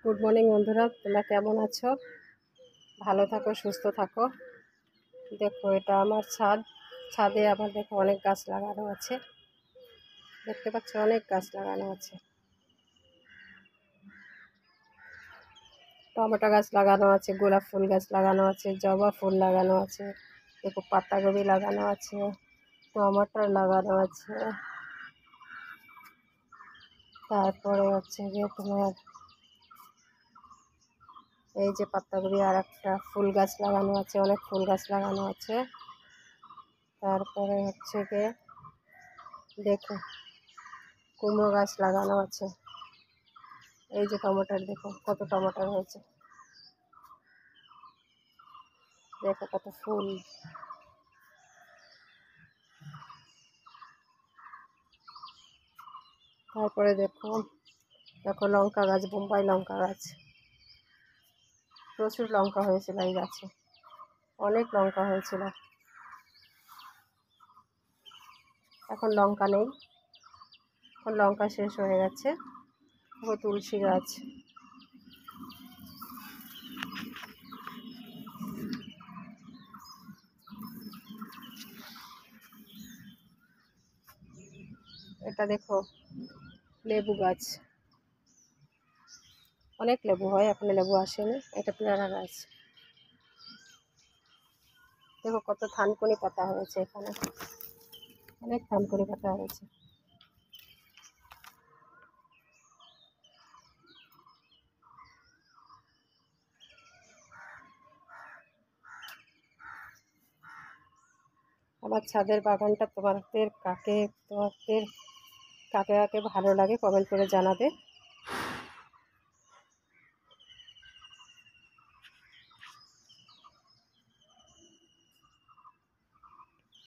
Good morning বন্ধুরা, তোমরা কেমন আছো? ভালো থাকো, সুস্থ থাকো। দেখো, এটা আমার ছাদ। ছাদে আবার দেখো অনেক গাছ লাগানো আছে। দেখতে পাচ্ছ, অনেক গাছ লাগানো আছে। টমেটো গাছ লাগানো আছে, গোলাপ ফুল গাছ লাগানো আছে, জবা ফুল লাগানো আছে, দেখো পাতাকপি লাগানো আছে, টমাটার লাগানো আছে। তারপরে হচ্ছে যে তোমার এই যে পাতাকপি, আর একটা ফুল গাছ লাগানো আছে, অনেক ফুল গাছ লাগানো আছে। তারপরে হচ্ছে গিয়ে দেখো কুমড়ো গাছ লাগানো আছে। এই যে টমেটোর, দেখো কত টমেটো হয়েছে, দেখো কত ফুল। তারপরে দেখো দেখো লঙ্কা গাছ, বোম্বাই লঙ্কা গাছ। প্রচুর লঙ্কা হয়েছিল এই গাছে, অনেক লঙ্কা হয়েছিল। এখন লঙ্কা নেই, এখন লঙ্কা শেষ হয়ে গেছে। দেখো তুলসী গাছ। এটা দেখো লেবু গাছ, অনেক লেবু হয়, এখন লেবু আসেনি। এটা পেয়ারা গাছ। দেখো কত থানকুনি পাতা হয়েছে এখানে, অনেক থানকুনি পাতা হয়েছে। আমার ছাদের বাগানটা তোমাদের কাকে কাকে ভালো লাগে কমেন্ট করে জানাবে।